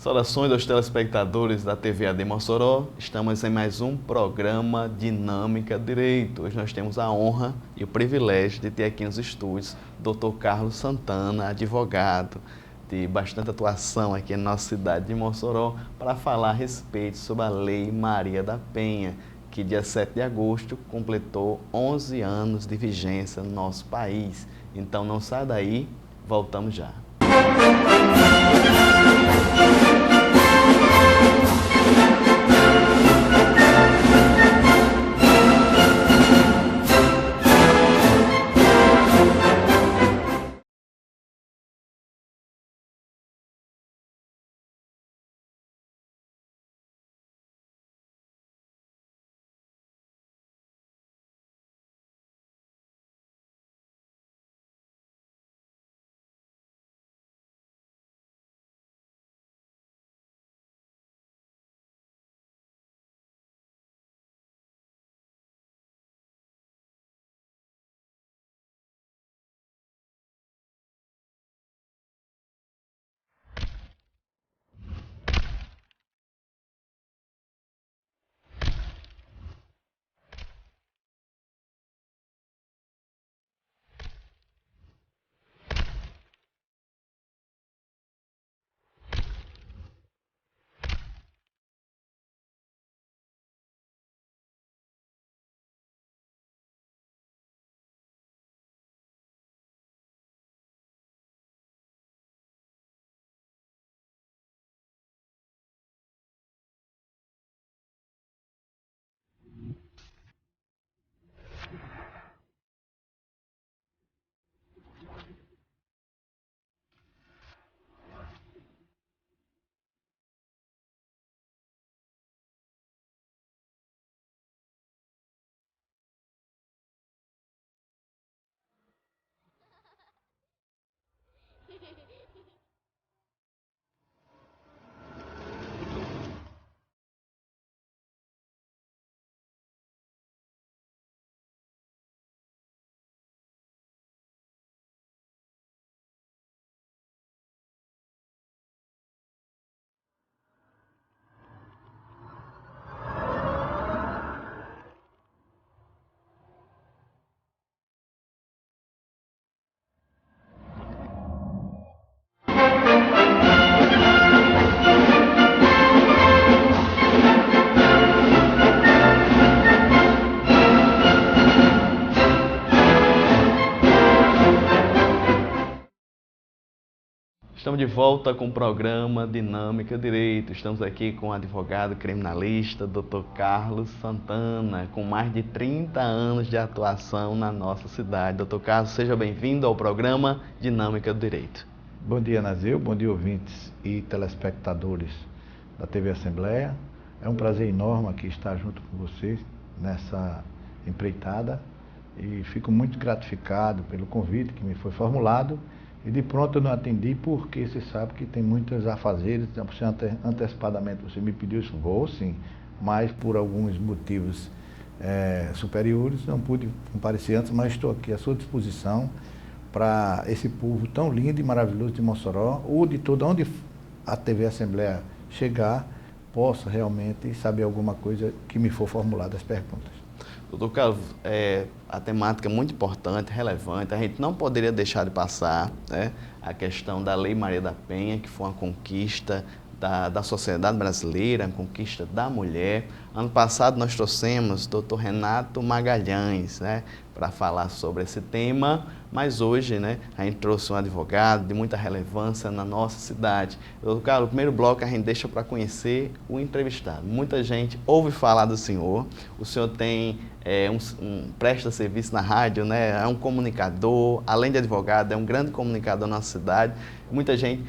Saudações aos telespectadores da TV AD Mossoró. Estamos em mais um programa Dinâmica Direito. Hoje nós temos a honra e o privilégio de ter aqui nos estúdios o Dr. Carlos Santana, advogado de bastante atuação aqui na nossa cidade de Mossoró, para falar a respeito sobre a Lei Maria da Penha, que dia 7 de agosto completou 11 anos de vigência no nosso país. Então não sai daí, voltamos já. Estamos de volta com o programa Dinâmica Direito. Estamos aqui com o advogado criminalista, Dr. Carlos Santana, com mais de 30 anos de atuação na nossa cidade. Dr. Carlos, seja bem-vindo ao programa Dinâmica do Direito. Bom dia, Nazil. Bom dia, ouvintes e telespectadores da TV Assembleia. É um prazer enorme aqui estar junto com vocês nessa empreitada e fico muito gratificado pelo convite que me foi formulado. E de pronto eu não atendi porque você sabe que tem muitos afazeres, antecipadamente você me pediu isso, vou sim, mas por alguns motivos superiores não pude comparecer antes, mas estou aqui à sua disposição para esse povo tão lindo e maravilhoso de Mossoró, ou de todo onde a TV Assembleia chegar, possa realmente saber alguma coisa que me for formulada as perguntas. Doutor Carlos, a temática é muito importante, relevante, a gente não poderia deixar de passar, né, a questão da Lei Maria da Penha, que foi uma conquista da sociedade brasileira, uma conquista da mulher. Ano passado nós trouxemos o Dr. Renato Magalhães, né, para falar sobre esse tema, mas hoje, né, a gente trouxe um advogado de muita relevância na nossa cidade. Doutor Carlos, o primeiro bloco a gente deixa para conhecer o entrevistado. Muita gente ouve falar do senhor, o senhor tem presta serviço na rádio, né, é um comunicador, além de advogado, é um grande comunicador na nossa cidade. Muita gente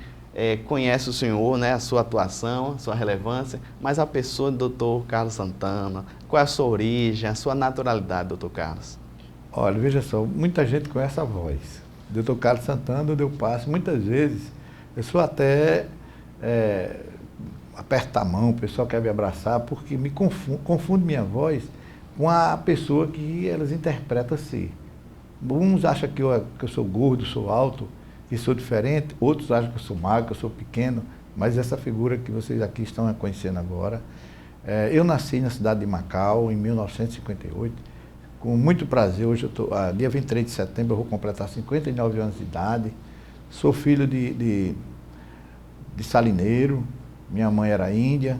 conhece o senhor, né, a sua atuação, a sua relevância, mas a pessoa do Dr. Carlos Santana, qual é a sua origem, a sua naturalidade, Dr. Carlos? Olha, veja só, muita gente conhece a voz. Dr. Carlos Santana, onde eu passo, muitas vezes, eu sou até aperta a mão, o pessoal quer me abraçar, porque me confunde minha voz com a pessoa que elas interpretam ser. Uns acham que eu sou gordo, sou alto, que sou diferente, outros acham que eu sou magro, que eu sou pequeno. mas essa figura que vocês aqui estão conhecendo agora. Eu nasci na cidade de Macau em 1958, com muito prazer. Hoje, dia 23 de setembro, eu vou completar 59 anos de idade. Sou filho de salineiro, minha mãe era índia,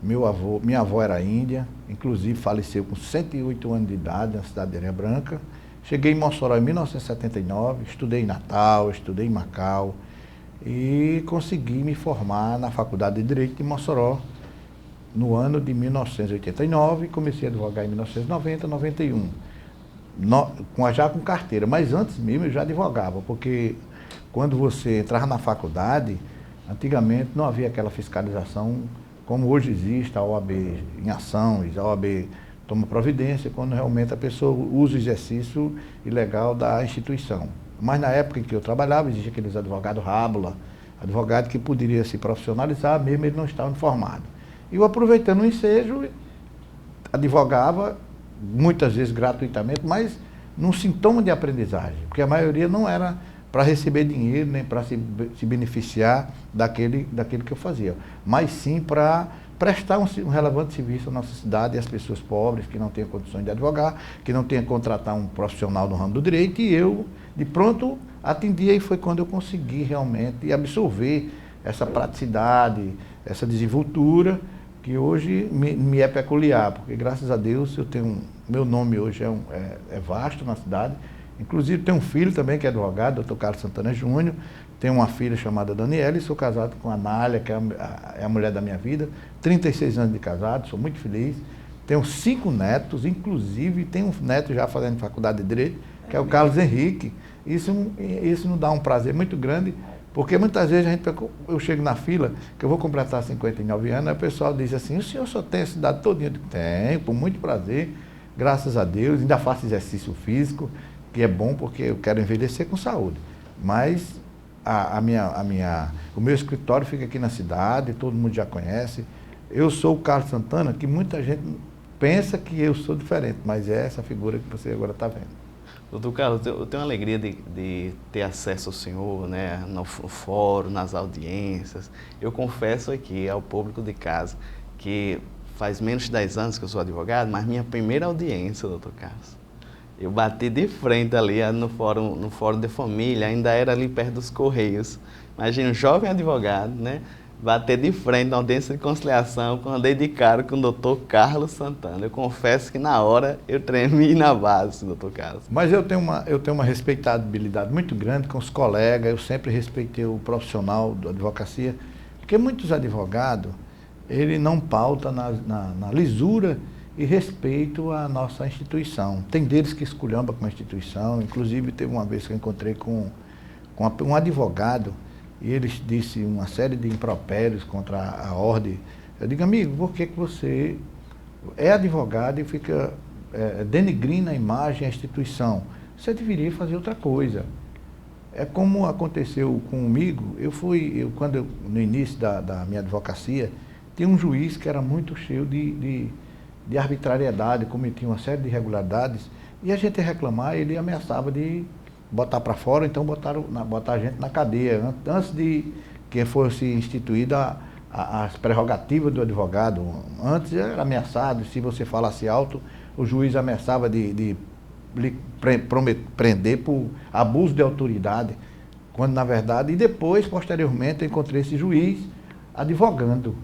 minha avó era índia, inclusive faleceu com 108 anos de idade na cidade de Areia Branca. Cheguei em Mossoró em 1979, estudei em Natal, estudei em Macau e consegui me formar na Faculdade de Direito de Mossoró no ano de 1989 e comecei a advogar em 1990, 91, já com carteira, mas antes mesmo eu já advogava, porque quando você entrava na faculdade, antigamente não havia aquela fiscalização como hoje existe, a OAB em ação, a OAB toma providência quando realmente a pessoa usa o exercício ilegal da instituição. Mas na época em que eu trabalhava, existia aqueles advogados rábula, advogado que poderia se profissionalizar, mesmo ele não estava formado. E eu, aproveitando o ensejo, advogava, muitas vezes gratuitamente, mas num sintoma de aprendizagem, porque a maioria não era para receber dinheiro, nem para se beneficiar daquele que eu fazia, mas sim para prestar um relevante serviço à nossa cidade e às pessoas pobres que não têm condições de advogar, que não têm que contratar um profissional no ramo do direito, e eu, de pronto, atendia, e foi quando eu consegui realmente absorver essa praticidade, essa desenvoltura, que hoje me é peculiar, porque graças a Deus eu tenho, meu nome hoje é vasto na cidade, inclusive tenho um filho também que é advogado, Dr. Carlos Santana Júnior, tenho uma filha chamada Daniela e sou casado com a Nália, que é a mulher da minha vida, 36 anos de casado, sou muito feliz, tenho 5 netos, inclusive tenho um neto já fazendo faculdade de Direito, que é o Carlos Henrique. Isso nos dá um prazer muito grande, porque muitas vezes eu chego na fila, que eu vou completar 59 anos, aí o pessoal diz assim, o senhor só tem a cidade todinha? Tenho, com muito prazer, graças a Deus, ainda faço exercício físico, que é bom porque eu quero envelhecer com saúde. Mas o meu escritório fica aqui na cidade, todo mundo já conhece. Eu sou o Carlos Santana, que muita gente pensa que eu sou diferente, mas é essa figura que você agora está vendo. Doutor Carlos, eu tenho a alegria de ter acesso ao senhor, né, no fórum, nas audiências. Eu confesso aqui ao público de casa que faz menos de 10 anos que eu sou advogado, mas minha primeira audiência, doutor Carlos, eu bati de frente ali no fórum de família, ainda era ali perto dos Correios. Imagina, um jovem advogado, né? Bater de frente na audiência de conciliação, quando andei de cara com o doutor Carlos Santana. Eu confesso que na hora eu tremi na base, doutor Carlos. Mas eu tenho uma respeitabilidade muito grande com os colegas, eu sempre respeitei o profissional da advocacia, porque muitos advogados, ele não pauta na lisura e respeito à nossa instituição. Tem deles que esculhambam com a instituição, inclusive teve uma vez que eu encontrei com um advogado e ele disse uma série de impropérios contra a ordem. Eu digo, amigo, por que você é advogado e fica denigrindo a imagem, a instituição? Você deveria fazer outra coisa. É como aconteceu comigo, no início da minha advocacia, tinha um juiz que era muito cheio de arbitrariedade, cometia uma série de irregularidades, e a gente ia reclamar, ele ameaçava de botar para fora, então botar a gente na cadeia, antes de que fosse instituída as prerrogativas do advogado. Antes era ameaçado, se você falasse alto, o juiz ameaçava de prender por abuso de autoridade, quando na verdade, e depois, posteriormente, eu encontrei esse juiz advogando.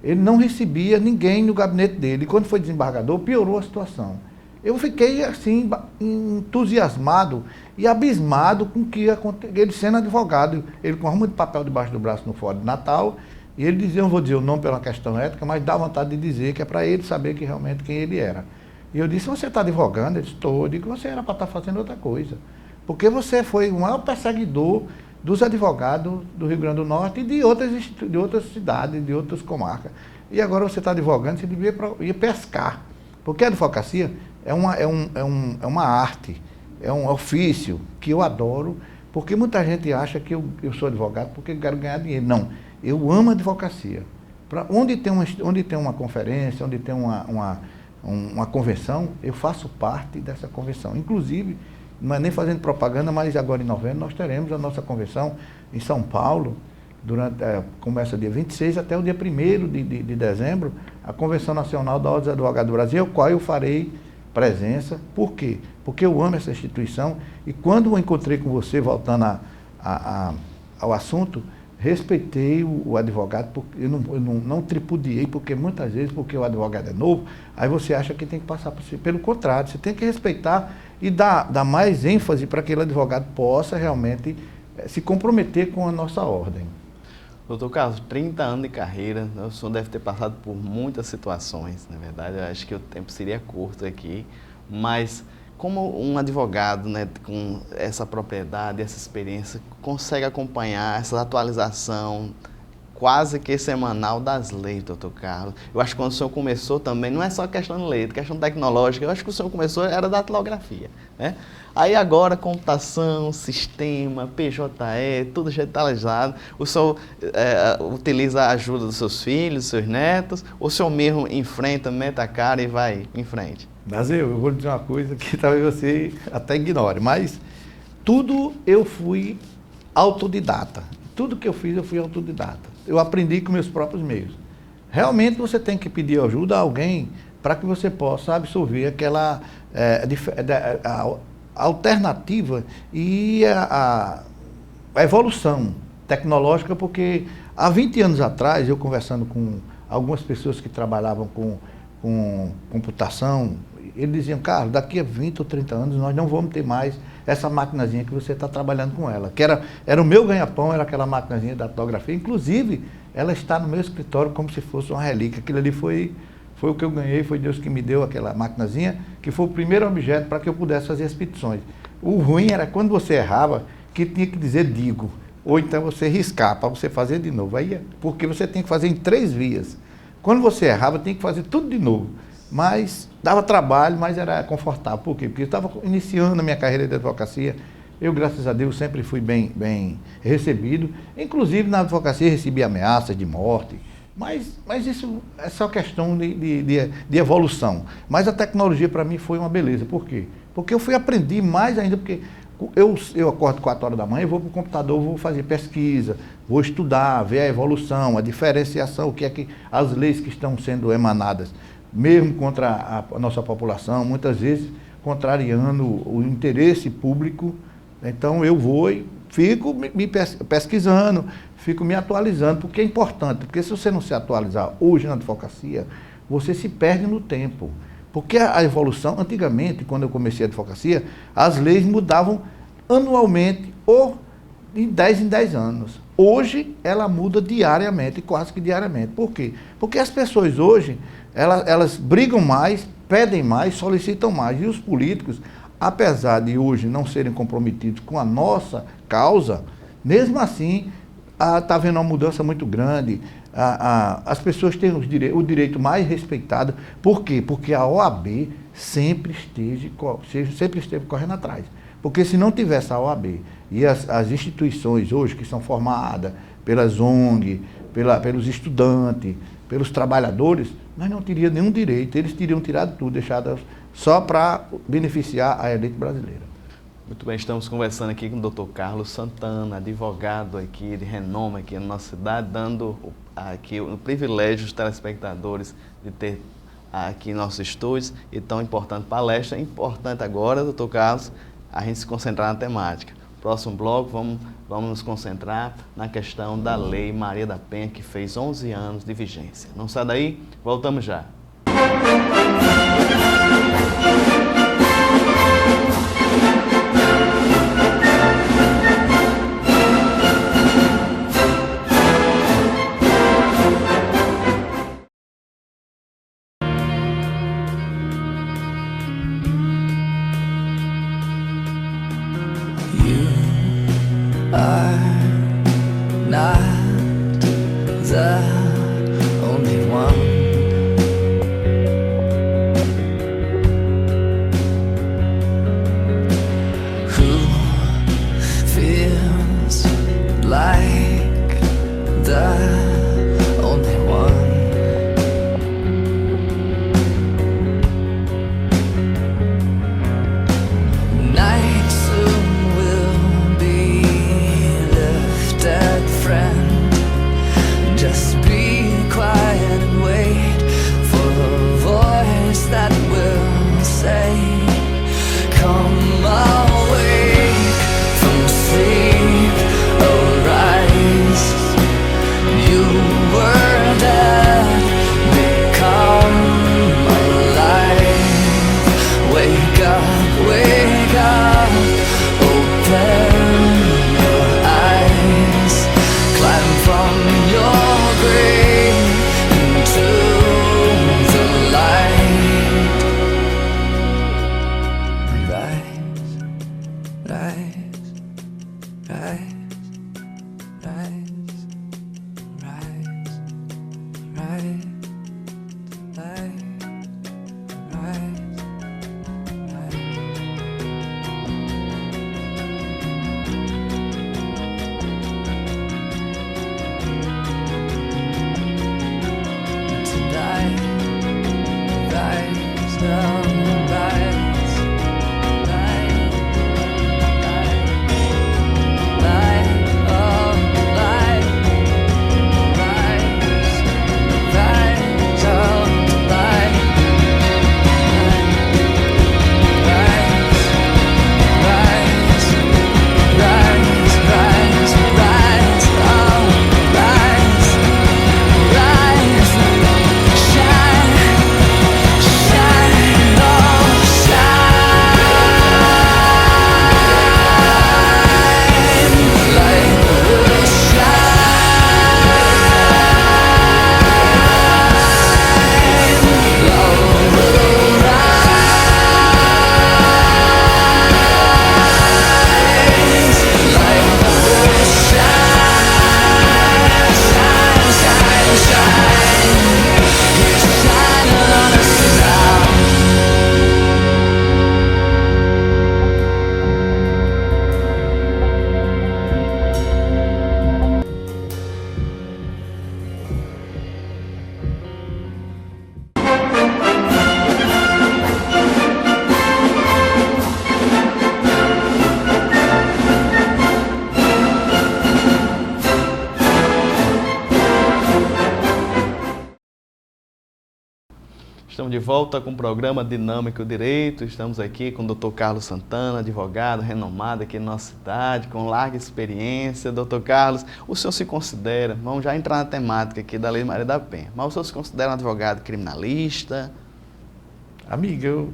Ele não recebia ninguém no gabinete dele. E quando foi desembargador, piorou a situação. Eu fiquei assim, entusiasmado e abismado com que ele sendo advogado. Ele com arruma de papel debaixo do braço no fórum de Natal, e ele dizia, eu não vou dizer o nome pela questão ética, mas dá vontade de dizer que é para ele saber que realmente quem ele era. E eu disse, você está advogando? Ele disse, estou. Eu digo, você era para estar fazendo outra coisa. Porque você foi o maior perseguidor dos advogados do Rio Grande do Norte e de outras cidades, de outras comarcas. E agora você está advogando, você devia ir pescar. Porque a advocacia é uma arte, é um ofício que eu adoro, porque muita gente acha que eu sou advogado porque eu quero ganhar dinheiro. Não, eu amo a advocacia. Onde tem uma conferência, onde tem uma convenção, eu faço parte dessa convenção. Inclusive, não é nem fazendo propaganda, mas agora em novembro nós teremos a nossa convenção em São Paulo, Começa dia 26 até o dia 1º de dezembro, a Convenção Nacional da Ordem dos Advogados do Brasil, ao qual eu farei presença. Por quê? Porque eu amo essa instituição e quando eu encontrei com você, voltando ao assunto, respeitei o advogado, porque eu não tripudiei, porque muitas vezes, porque o advogado é novo, aí você acha que tem que passar por si. Pelo contrário, você tem que respeitar e dar mais ênfase para que aquele advogado possa realmente se comprometer com a nossa ordem. Doutor Carlos, 30 anos de carreira, o senhor deve ter passado por muitas situações, na verdade, eu acho que o tempo seria curto aqui, mas como um advogado, né, com essa propriedade, essa experiência, consegue acompanhar essa atualização quase que semanal das leis, doutor Carlos? Eu acho que quando o senhor começou também, não é só questão de lei, questão tecnológica, eu acho que o senhor começou era da datilografia, né? Aí agora, computação, sistema, PJE, tudo digitalizado, o senhor utiliza a ajuda dos seus filhos, dos seus netos, ou o senhor mesmo enfrenta, mete a cara e vai em frente? Mas eu vou dizer uma coisa que talvez você até ignore, mas tudo eu fui autodidata. Tudo que eu fiz, eu fui autodidata. Eu aprendi com meus próprios meios. Realmente você tem que pedir ajuda a alguém para que você possa absorver aquela a alternativa e a evolução tecnológica, porque há 20 anos atrás, eu conversando com algumas pessoas que trabalhavam com computação, eles diziam, Carlos, daqui a 20 ou 30 anos nós não vamos ter mais essa maquinazinha que você está trabalhando com ela. Que era o meu ganha-pão, era aquela maquinazinha da datilografia. Inclusive, ela está no meu escritório como se fosse uma relíquia. Aquilo ali foi o que eu ganhei, foi Deus que me deu aquela maquinazinha, que foi o primeiro objeto para que eu pudesse fazer as petições. O ruim era quando você errava, que tinha que dizer digo, ou então você riscar para você fazer de novo. Aí, porque você tem que fazer em 3 vias. Quando você errava, tinha que fazer tudo de novo. Mas dava trabalho, mas era confortável. Por quê? Porque eu estava iniciando a minha carreira de advocacia. Eu, graças a Deus, sempre fui bem recebido. Inclusive, na advocacia, recebi ameaças de morte. Mas isso é só questão de evolução. Mas a tecnologia, para mim, foi uma beleza. Por quê? Porque eu aprendi mais ainda, porque eu acordo 4 horas da manhã, eu vou para o computador, vou fazer pesquisa, vou estudar, ver a evolução, a diferenciação, o que é que as leis que estão sendo emanadas, mesmo contra a nossa população, muitas vezes contrariando o interesse público. Então eu vou e fico me pesquisando, fico me atualizando, porque é importante, porque se você não se atualizar hoje na advocacia, você se perde no tempo. Porque a evolução, antigamente, quando eu comecei a advocacia, as leis mudavam anualmente ou de 10 em 10 anos. Hoje, ela muda diariamente, quase que diariamente. Por quê? Porque as pessoas hoje, elas brigam mais, pedem mais, solicitam mais. E os políticos, apesar de hoje não serem comprometidos com a nossa causa, mesmo assim, está havendo uma mudança muito grande. As pessoas têm o direito mais respeitado. Por quê? Porque a OAB sempre esteve correndo atrás. Porque se não tivesse a OAB e as instituições hoje que são formadas pelas ONG, pelos estudantes, pelos trabalhadores, nós não teríamos nenhum direito. Eles teriam tirado tudo, deixado só para beneficiar a elite brasileira. Muito bem, estamos conversando aqui com o Dr. Carlos Santana, advogado aqui de renome aqui na nossa cidade, dando aqui o privilégio dos telespectadores de ter aqui nossos estúdios e tão importante palestra. É importante agora, Dr. Carlos, a gente se concentrar na temática. Próximo bloco, vamos nos concentrar na questão da Lei Maria da Penha, que fez 11 anos de vigência. Não sai daí, voltamos já. Estamos de volta com o programa Dinâmico Direito. Estamos aqui com o Dr. Carlos Santana, advogado renomado aqui na nossa cidade, com larga experiência. Dr. Carlos, o senhor se considera, vamos já entrar na temática aqui da Lei Maria da Penha, mas o senhor se considera um advogado criminalista? Amigo,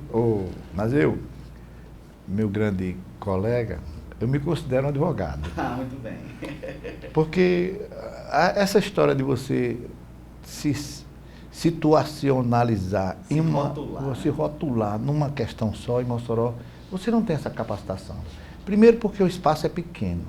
meu grande colega, eu me considero um advogado. Ah, muito bem. Porque essa história de você se situacionalizar, se rotular numa questão só em Mossoró, você não tem essa capacitação. Primeiro porque o espaço é pequeno.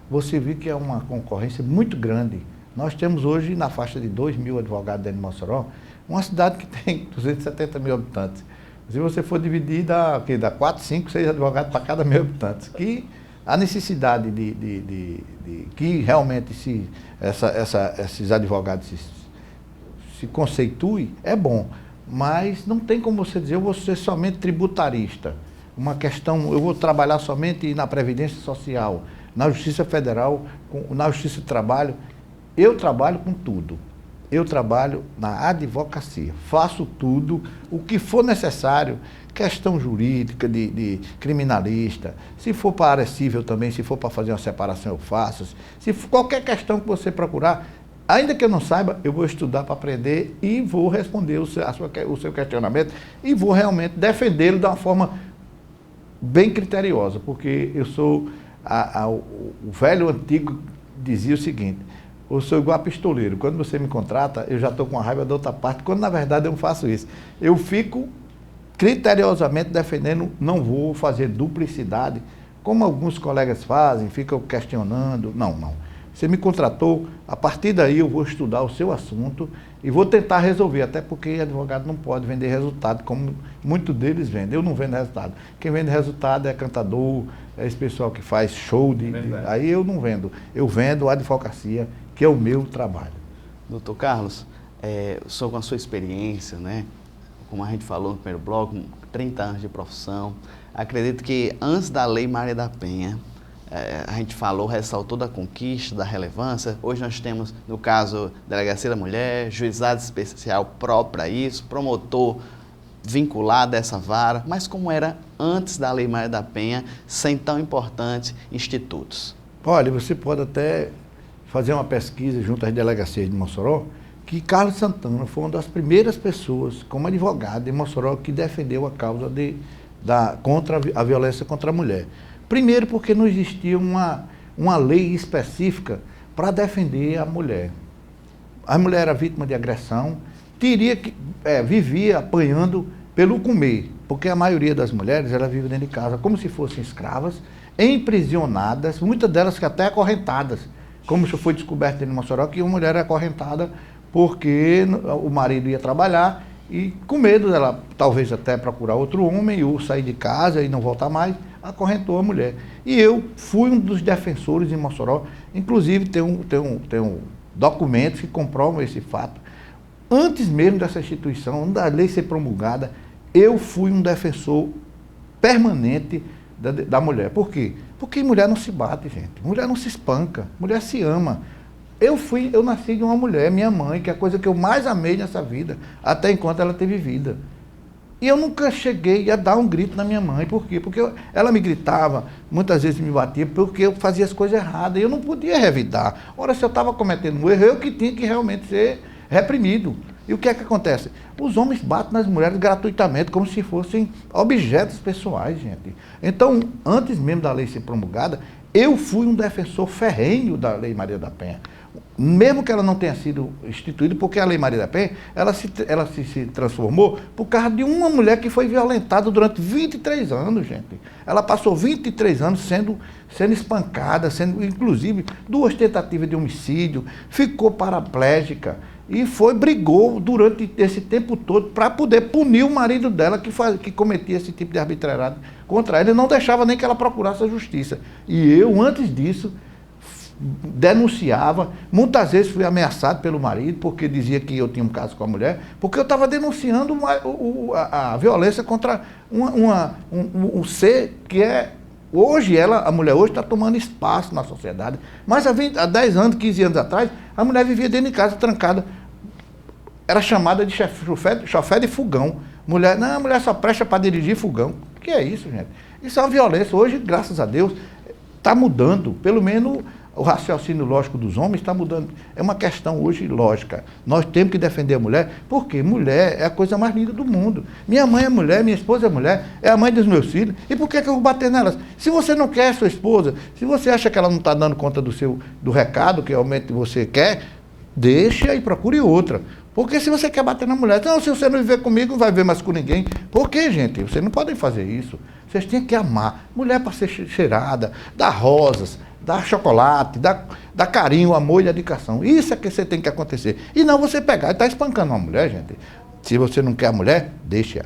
Você vê que é uma concorrência muito grande. Nós temos hoje na faixa de 2.000 advogados dentro de Mossoró, uma cidade que tem 270 mil habitantes. Se você for dividir, dá 4, 5, 6 advogados para cada 1.000 habitantes. Que a necessidade de que realmente esses advogados se conceitue é bom, mas não tem como você dizer, eu vou ser somente tributarista. Uma questão, eu vou trabalhar somente na Previdência Social, na Justiça Federal, na Justiça do Trabalho. Eu trabalho com tudo. Eu trabalho na advocacia, faço tudo, o que for necessário, questão jurídica, de criminalista, se for para área civil também, se for para fazer uma separação eu faço, se for qualquer questão que você procurar, ainda que eu não saiba, eu vou estudar para aprender e vou responder o seu questionamento e vou realmente defendê-lo de uma forma bem criteriosa, porque eu sou, o velho antigo dizia o seguinte: eu sou igual a pistoleiro, quando você me contrata, eu já estou com a raiva da outra parte, quando na verdade eu não faço isso. Eu fico criteriosamente defendendo, não vou fazer duplicidade, como alguns colegas fazem, ficam questionando. Não. Você me contratou, a partir daí eu vou estudar o seu assunto e vou tentar resolver, até porque advogado não pode vender resultado, como muitos deles vendem. Eu não vendo resultado. Quem vende resultado é cantador, é esse pessoal que faz show, aí eu não vendo. Eu vendo a advocacia, que é o meu trabalho. Doutor Carlos, o senhor com a sua experiência, né, como a gente falou no primeiro bloco, 30 anos de profissão, acredito que antes da Lei Maria da Penha, a gente ressaltou da conquista, da relevância. Hoje nós temos, no caso, Delegacia da Mulher, juizado especial próprio para isso, promotor vinculado a essa vara, mas como era antes da Lei Maria da Penha, sem tão importantes institutos? Olha, você pode até fazer uma pesquisa junto às delegacias de Mossoró, que Carlos Santana foi uma das primeiras pessoas, como advogado de Mossoró, que defendeu a causa contra a violência contra a mulher. Primeiro porque não existia uma lei específica para defender a mulher. A mulher era vítima de agressão, vivia apanhando pelo comer. porque a maioria das mulheres, ela vive dentro de casa como se fossem escravas, emprisionadas, muitas delas que até acorrentadas, como isso foi descoberto em Mossoró, que uma mulher é acorrentada porque o marido ia trabalhar e com medo dela talvez até procurar outro homem ou sair de casa e não voltar mais, acorrentou a mulher. E eu fui um dos defensores em Mossoró, inclusive tem documentos que comprovam esse fato. Antes mesmo dessa instituição, da lei ser promulgada, eu fui um defensor permanente da mulher. Por quê? Porque mulher não se bate, gente. Mulher não se espanca. Mulher se ama. Eu nasci de uma mulher, minha mãe, que é a coisa que eu mais amei nessa vida, até enquanto ela teve vida. E eu nunca cheguei a dar um grito na minha mãe. Por quê? Porque ela me gritava, muitas vezes me batia, porque eu fazia as coisas erradas. E eu não podia revidar. Ora, se eu estava cometendo um erro, eu que tinha que realmente ser reprimido. E o que é que acontece? Os homens batem nas mulheres gratuitamente, como se fossem objetos pessoais, gente. Então, antes mesmo da lei ser promulgada, eu fui um defensor ferrenho da Lei Maria da Penha. Mesmo que ela não tenha sido instituída, porque a Lei Maria da Penha, ela se transformou por causa de uma mulher que foi violentada durante 23 anos, gente. Ela passou 23 anos sendo espancada, inclusive, 2 tentativas de homicídio, ficou paraplégica. E brigou durante esse tempo todo para poder punir o marido dela que cometia esse tipo de arbitrariedade contra ela e não deixava nem que ela procurasse a justiça. E eu, antes disso, denunciava, muitas vezes fui ameaçado pelo marido, porque dizia que eu tinha um caso com a mulher, porque eu estava denunciando a violência contra um ser que é... Hoje, a mulher hoje está tomando espaço na sociedade, mas há 10 anos, 15 anos atrás, a mulher vivia dentro de casa, trancada. Era chamada de chofé de fogão. A mulher só presta para dirigir fogão. O que é isso, gente? Isso é uma violência. Hoje, graças a Deus, está mudando. Pelo menos o raciocínio lógico dos homens está mudando. É uma questão hoje lógica. Nós temos que defender a mulher, porque mulher é a coisa mais linda do mundo. Minha mãe é mulher, minha esposa é mulher, é a mãe dos meus filhos. E por que eu vou bater nelas? Se você não quer sua esposa, se você acha que ela não está dando conta do recado que realmente você quer, deixa e procure outra. Porque se você quer bater na mulher, não, se você não viver comigo, não vai ver mais com ninguém. Por quê, gente? Vocês não podem fazer isso. Vocês têm que amar. Mulher para ser cheirada, dar rosas, dar chocolate, dar carinho, amor e dedicação. Isso é que você tem que acontecer. E não você pegar e estar espancando uma mulher, gente. Se você não quer a mulher, deixa.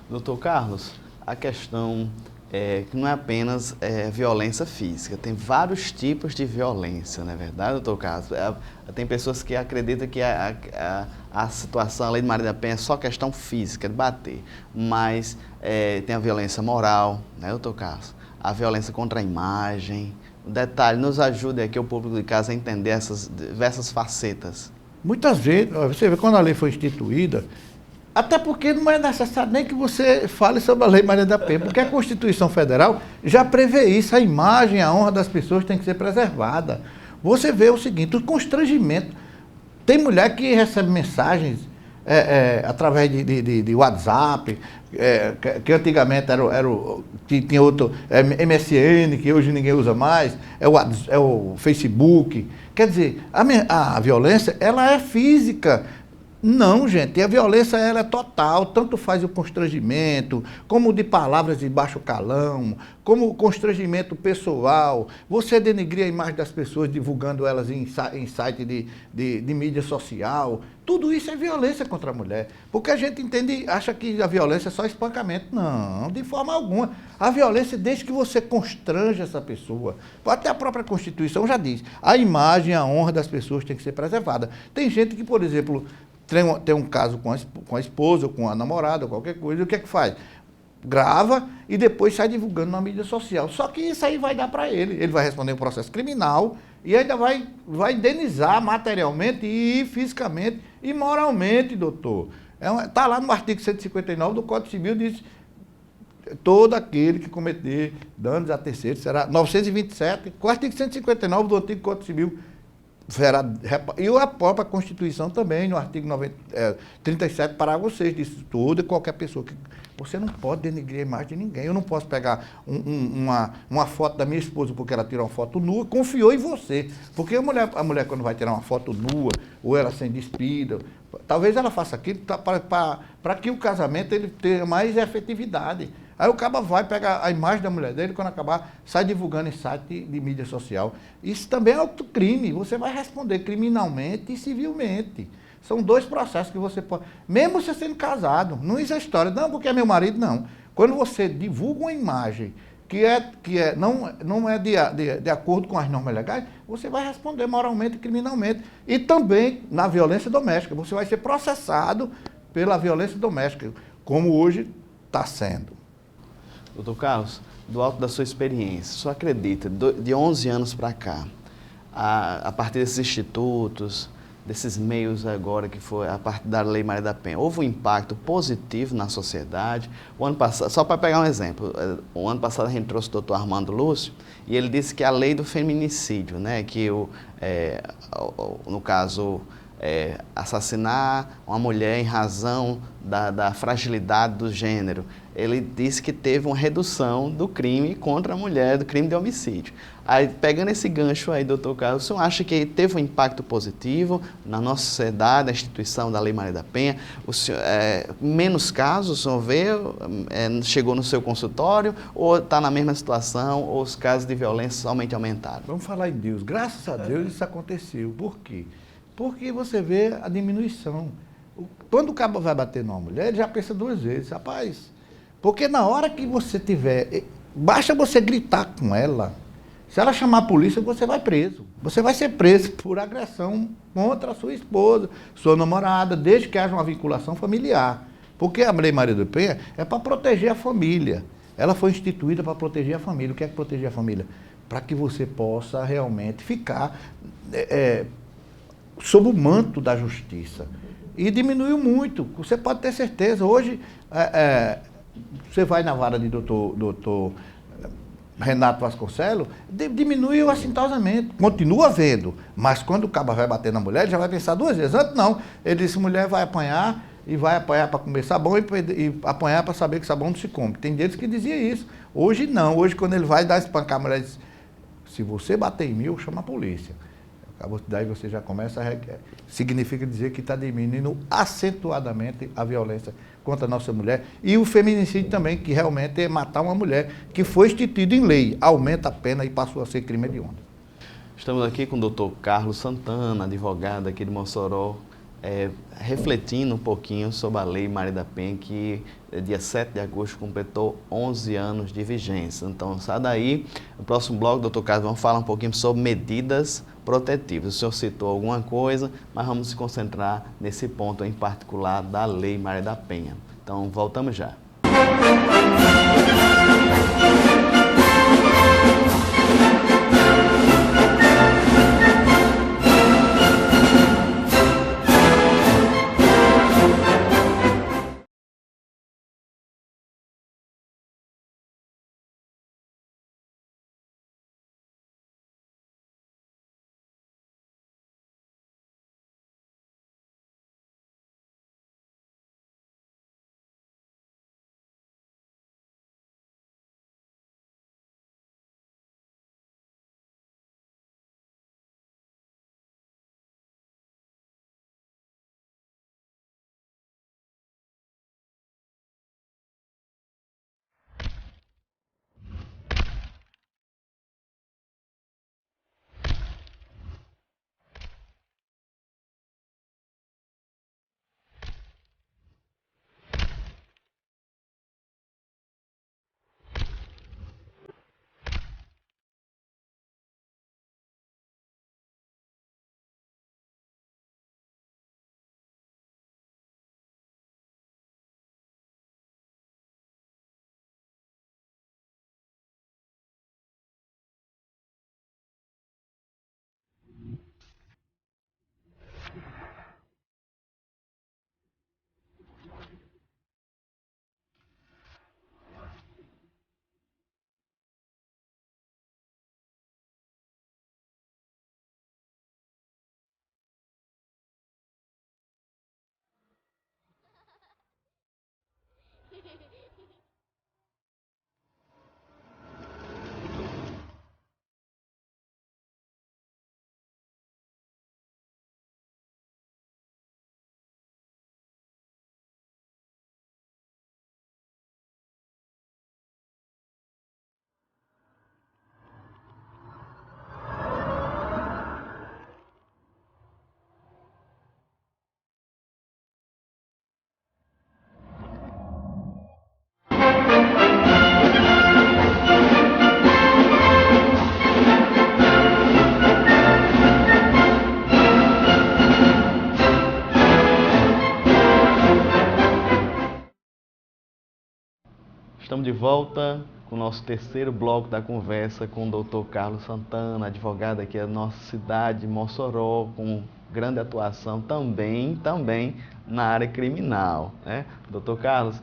Doutor Carlos, a questão que não é apenas violência física, tem vários tipos de violência, não é verdade, doutor Carlos? Tem pessoas que acreditam que a situação, a Lei de Maria da Penha é só questão física, de bater, mas tem a violência moral, né, doutor Carlos? A violência contra a imagem. Um detalhe, nos ajude aqui o público de casa a entender essas diversas facetas. Muitas vezes, você vê, quando a lei foi instituída, até porque não é necessário nem que você fale sobre a Lei Maria da Penha, porque a Constituição Federal já prevê isso, a imagem, a honra das pessoas tem que ser preservada. Você vê o seguinte, o constrangimento. Tem mulher que recebe mensagens através de WhatsApp, que antigamente que tinha outro, MSN, que hoje ninguém usa mais, é o Facebook. Quer dizer, a violência, ela é física. Não, gente, a violência ela é total, tanto faz o constrangimento, como de palavras de baixo calão, como o constrangimento pessoal, você denegrir a imagem das pessoas divulgando elas em site de mídia social, tudo isso é violência contra a mulher, porque a gente acha que a violência é só espancamento. Não, de forma alguma. A violência desde que você constranja essa pessoa. Até a própria Constituição já diz, a imagem, a honra das pessoas tem que ser preservada. Tem gente que, por exemplo, tem um caso com a esposa, ou com a namorada, ou qualquer coisa, o que é que faz? Grava e depois sai divulgando na mídia social. Só que isso aí vai dar para ele. Ele vai responder um processo criminal e ainda vai indenizar materialmente e fisicamente e moralmente, doutor. Está lá no artigo 159 do Código Civil, diz todo aquele que cometer danos a terceiros será 927, com o artigo 159 do antigo Código Civil. E a própria Constituição também, no artigo 37, parágrafo 6, diz toda e qualquer pessoa que... Você não pode denegrir a imagem de ninguém. Eu não posso pegar uma foto da minha esposa porque ela tirou uma foto nua, confiou em você. Porque a mulher quando vai tirar uma foto nua, ou ela sem despida, talvez ela faça aquilo para que o casamento ele tenha mais efetividade. Aí o cara vai pegar a imagem da mulher dele, quando acabar, sai divulgando em site de mídia social. Isso também é outro crime. Você vai responder criminalmente e civilmente. São dois processos que você pode... Mesmo você sendo casado, não existe história. Não, porque é meu marido, não. Quando você divulga uma imagem não é de acordo com as normas legais, você vai responder moralmente e criminalmente. E também na violência doméstica. Você vai ser processado pela violência doméstica, como hoje está sendo. Doutor Carlos, do alto da sua experiência, o senhor acredita, de 11 anos para cá, a partir desses institutos, desses meios agora que foi a partir da Lei Maria da Penha, houve um impacto positivo na sociedade? O ano passado, só para pegar um exemplo, o ano passado a gente trouxe o doutor Armando Lúcio e ele disse que a lei do feminicídio, né, que no caso, assassinar uma mulher em razão da fragilidade do gênero, ele disse que teve uma redução do crime contra a mulher, do crime de homicídio. Aí, pegando esse gancho aí, doutor Carlos, o senhor acha que teve um impacto positivo na nossa sociedade, na instituição da Lei Maria da Penha? O senhor, menos casos, o senhor vê, chegou no seu consultório, ou está na mesma situação, ou os casos de violência somente aumentaram? Vamos falar em Deus. Graças a Deus isso aconteceu. Por quê? Porque você vê a diminuição. Quando o cabo vai bater numa mulher, ele já pensa duas vezes. Rapaz, porque na hora que você tiver... Basta você gritar com ela. Se ela chamar a polícia, você vai preso. Você vai ser preso por agressão contra a sua esposa, sua namorada, desde que haja uma vinculação familiar. Porque a Lei Maria da Penha é para proteger a família. Ela foi instituída para proteger a família. O que é proteger a família? Para que você possa realmente ficar sob o manto da justiça. E diminuiu muito. Você pode ter certeza. Hoje, você vai na vara de doutor Renato Vasconcelos, diminuiu assintosamente, continua vendo, mas quando o cabo vai bater na mulher, ele já vai pensar duas vezes. Antes não, ele disse, mulher vai apanhar, e vai apanhar para comer sabão e apanhar para saber que sabão não se come. Tem deles que dizia isso. Hoje não, hoje quando ele vai dar espancar a mulher, ele diz, se você bater em mim, eu chamo a polícia. Daí você já começa significa dizer que está diminuindo acentuadamente a violência contra a nossa mulher e o feminicídio também, que realmente é matar uma mulher, que foi instituído em lei, aumenta a pena e passou a ser crime hediondo. Estamos aqui com o doutor Carlos Santana, advogado aqui de Mossoró, refletindo um pouquinho sobre a Lei Maria da Penha, que dia 7 de agosto completou 11 anos de vigência. Então, sai daí. No próximo bloco, doutor Carlos, vamos falar um pouquinho sobre medidas protetivas. O senhor citou alguma coisa, mas vamos se concentrar nesse ponto em particular da Lei Maria da Penha. Então, voltamos já. Estamos de volta com o nosso terceiro bloco da conversa com o Dr. Carlos Santana, advogado aqui da nossa cidade, Mossoró, com grande atuação também na área criminal, né? Dr. Carlos,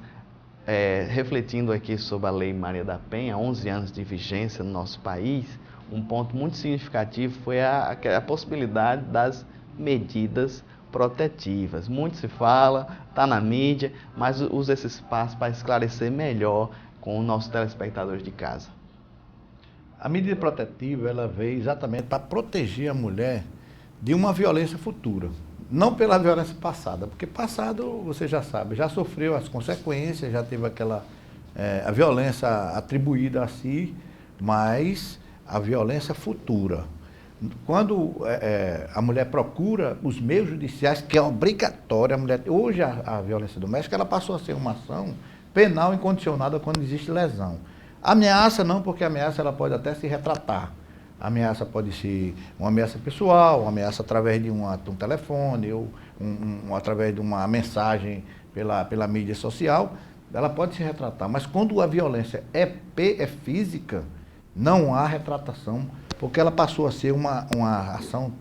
refletindo aqui sobre a Lei Maria da Penha, 11 anos de vigência no nosso país, um ponto muito significativo foi a possibilidade das medidas protetivas. Muito se fala, está na mídia, mas usa esse espaço para esclarecer melhor com os nossos telespectadores de casa. A medida protetiva, ela veio exatamente para proteger a mulher de uma violência futura. Não pela violência passada, porque passado, você já sabe, já sofreu as consequências, já teve a violência atribuída a si, mas a violência futura. Quando a mulher procura os meios judiciais, que é obrigatório, hoje a violência doméstica ela passou a ser uma ação penal incondicionada quando existe lesão. Ameaça não, porque a ameaça ela pode até se retratar. A ameaça pode ser uma ameaça pessoal, uma ameaça através de um telefone, ou através de uma mensagem pela mídia social, ela pode se retratar. Mas quando a violência é física, não há retratação, porque ela passou a ser uma ação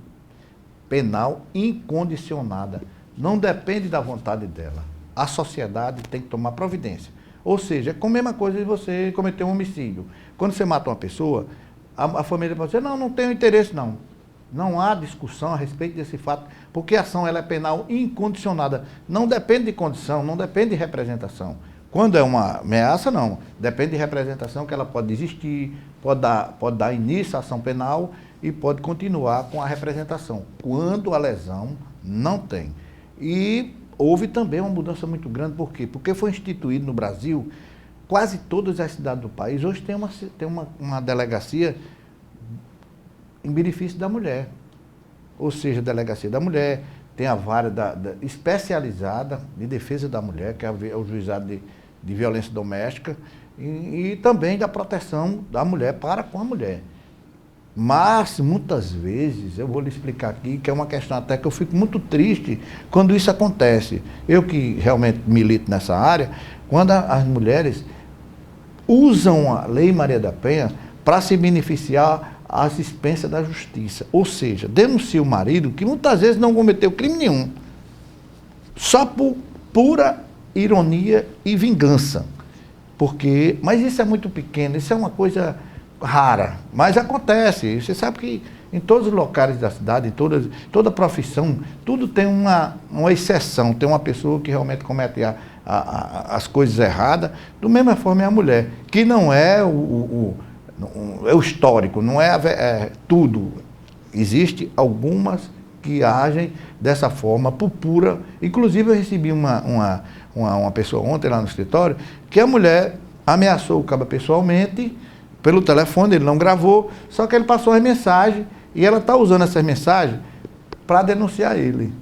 penal incondicionada. Não depende da vontade dela. A sociedade tem que tomar providência. Ou seja, é a mesma coisa de você cometer um homicídio. Quando você mata uma pessoa, a família pode dizer, não tenho interesse não. Não há discussão a respeito desse fato, porque a ação ela é penal incondicionada. Não depende de condição, não depende de representação. Quando é uma ameaça, não. Depende de representação, que ela pode desistir, pode dar início à ação penal e pode continuar com a representação. Quando a lesão não tem. E houve também uma mudança muito grande, por quê? Porque foi instituído no Brasil, quase todas as cidades do país, hoje tem uma delegacia em benefício da mulher. Ou seja, a delegacia da mulher, tem a vara especializada de defesa da mulher, que é o juizado de violência doméstica, e também da proteção da mulher para com a mulher. Mas, muitas vezes, eu vou lhe explicar aqui, que é uma questão até que eu fico muito triste quando isso acontece. Eu que realmente milito nessa área, quando as mulheres usam a Lei Maria da Penha para se beneficiar às expensas da justiça. Ou seja, denuncia o marido que muitas vezes não cometeu crime nenhum, só por pura ironia e vingança. Mas isso é muito pequeno, isso é uma coisa rara, mas acontece. Você sabe que em todos os locais da cidade, em toda profissão, tudo tem uma exceção, tem uma pessoa que realmente comete as coisas erradas, da mesma forma é a mulher, que não é o histórico, não é tudo. Existe algumas que agem dessa forma, por pura. Inclusive eu recebi uma pessoa ontem lá no escritório, que a mulher ameaçou o cabo pessoalmente, pelo telefone, ele não gravou, só que ele passou as mensagens, e ela está usando essas mensagens para denunciar ele.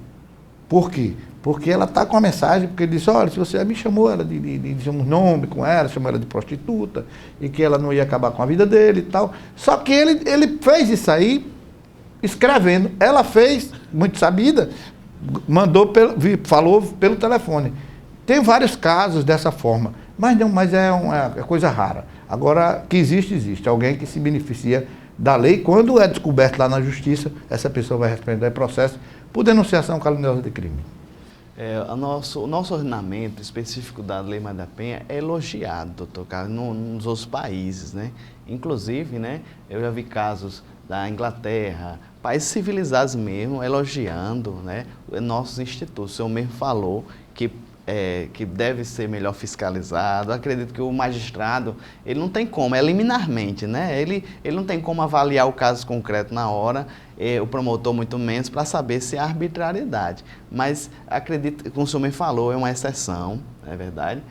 Por quê? Porque ela está com a mensagem, porque ele disse, olha, se você me chamou ela de um nome com ela, chamou ela de prostituta, e que ela não ia acabar com a vida dele e tal. Só que ele fez isso aí, escrevendo. Ela fez, muito sabida, falou pelo telefone. Tem vários casos dessa forma, mas é uma coisa rara. Agora, que existe. Alguém que se beneficia da lei. Quando é descoberto lá na justiça, essa pessoa vai responder processo por denunciação caluniosa de crime. O nosso ordenamento específico da Lei Maria da Penha é elogiado, doutor Carlos, nos outros países, né? Inclusive, né, eu já vi casos da Inglaterra, países civilizados mesmo, elogiando, né, nossos institutos. O senhor mesmo falou que deve ser melhor fiscalizado. Eu acredito que o magistrado, ele não tem como, liminarmente, né? Ele não tem como avaliar o caso concreto na hora, o promotor muito menos, para saber se há arbitrariedade. Mas acredito, como o senhor me falou, é uma exceção, é verdade.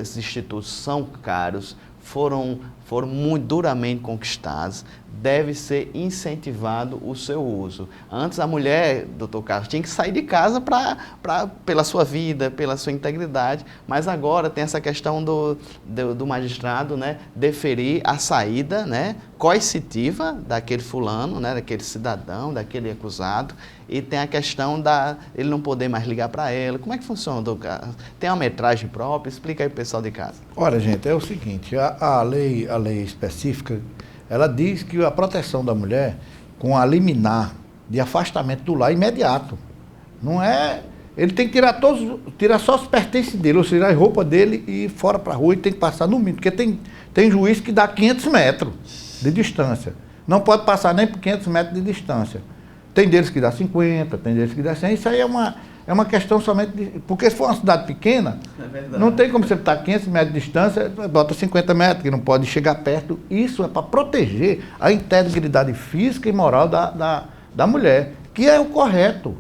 Esses institutos são caros, foram muito duramente conquistados, deve ser incentivado o seu uso. Antes a mulher, doutor Carlos, tinha que sair de casa pela sua vida, pela sua integridade, mas agora tem essa questão do magistrado, né, deferir a saída, né, coercitiva daquele fulano, né, daquele cidadão, daquele acusado, e tem a questão ele não poder mais ligar para ela. Como é que funciona, doutor Carlos? Tem uma metragem própria? Explica aí para o pessoal de casa. Olha, gente, é o seguinte, a lei específica, ela diz que a proteção da mulher com a liminar de afastamento do lar imediato. Não é... Ele tem que tirar só os pertences dele, ou seja, a roupa dele e ir fora para a rua, e tem que passar no mínimo, porque tem juiz que dá 500 metros de distância. Não pode passar nem por 500 metros de distância. Tem deles que dá 50, tem deles que dá 100, isso aí é uma questão somente de... Porque se for uma cidade pequena, não tem como você estar a 500 metros de distância, bota 50 metros, que não pode chegar perto. Isso é para proteger a integridade física e moral da mulher, que é o correto.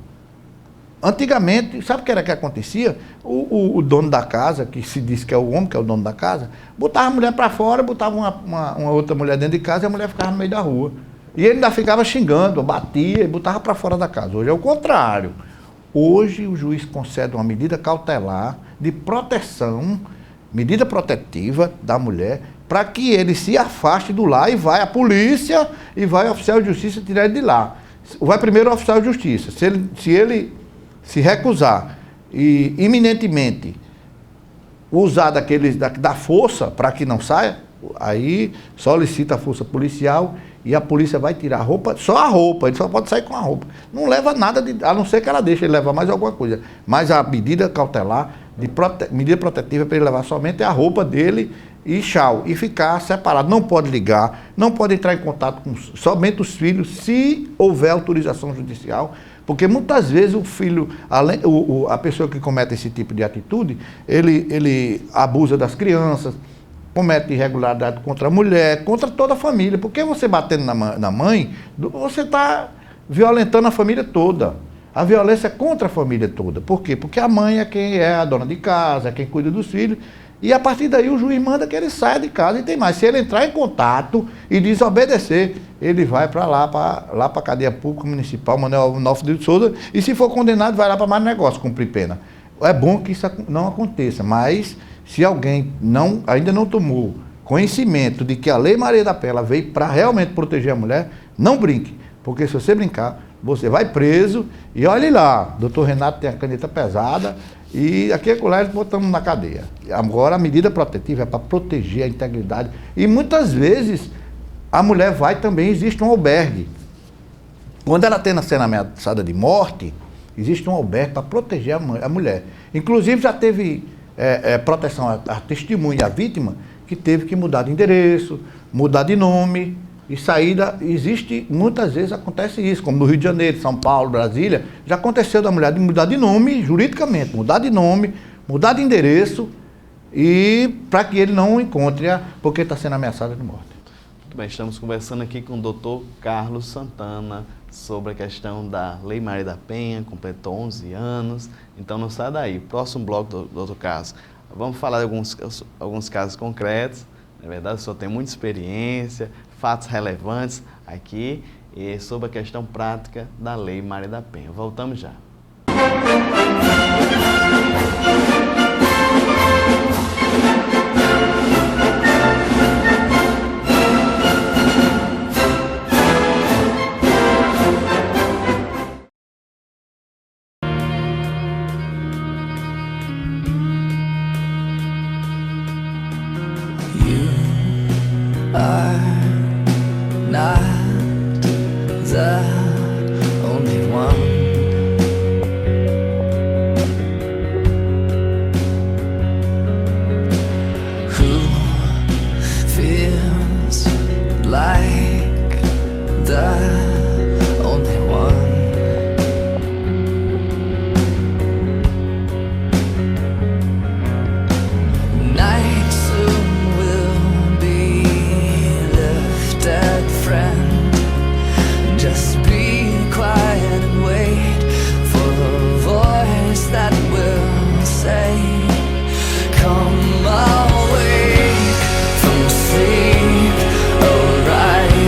Antigamente, sabe o que era que acontecia? O dono da casa, que se diz que é o homem, que é o dono da casa, botava a mulher para fora, botava uma outra mulher dentro de casa e a mulher ficava no meio da rua. E ele ainda ficava xingando, batia e botava para fora da casa. Hoje é o contrário. Hoje o juiz concede uma medida cautelar de proteção, medida protetiva da mulher, para que ele se afaste do lar e vai a polícia e vai o oficial de justiça tirar ele de lá. Vai primeiro o oficial de justiça. Se ele se recusar e iminentemente usar da força para que não saia, aí solicita a força policial e a polícia vai tirar a roupa, só a roupa, ele só pode sair com a roupa. Não leva nada, a não ser que ela deixe ele levar mais alguma coisa. Mas a medida cautelar, medida protetiva para ele levar somente a roupa dele e tchau, e ficar separado. Não pode ligar, não pode entrar em contato com somente os filhos, se houver autorização judicial, porque muitas vezes o filho, a pessoa que comete esse tipo de atitude, ele abusa das crianças, comete irregularidade contra a mulher, contra toda a família, porque você batendo na mãe, você está violentando a família toda. A violência é contra a família toda. Por quê? Porque a mãe é quem é a dona de casa, é quem cuida dos filhos, e a partir daí o juiz manda que ele saia de casa. E tem mais, se ele entrar em contato e desobedecer, ele vai para lá para a cadeia pública municipal, Manuel Onofre de Souza, e se for condenado, vai lá para mais negócio, cumprir pena. É bom que isso não aconteça, mas se alguém ainda não tomou conhecimento de que a Lei Maria da Penha veio para realmente proteger a mulher, não brinque, porque se você brincar, você vai preso. E olhe lá, doutor Renato tem a caneta pesada e aqui é colégio botamos na cadeia. Agora a medida protetiva é para proteger a integridade, e muitas vezes a mulher vai também, existe um albergue. Quando ela tem sendo ameaçada de morte, existe um albergue para proteger a mulher. Inclusive já teve proteção à testemunha, à vítima, que teve que mudar de endereço, mudar de nome e saída. Existe, muitas vezes acontece isso, como no Rio de Janeiro, São Paulo, Brasília, já aconteceu da mulher de mudar de nome, juridicamente, mudar de nome, mudar de endereço, e para que ele não encontre-a, porque está sendo ameaçada de morte. Muito bem, estamos conversando aqui com o doutor Carlos Santana sobre a questão da Lei Maria da Penha, completou 11 anos, então não sai daí. Próximo bloco, doutor Carlos, vamos falar de alguns casos concretos, na verdade o senhor tem muita experiência, fatos relevantes aqui, e sobre a questão prática da Lei Maria da Penha. Voltamos já. Come away from sleep, arise.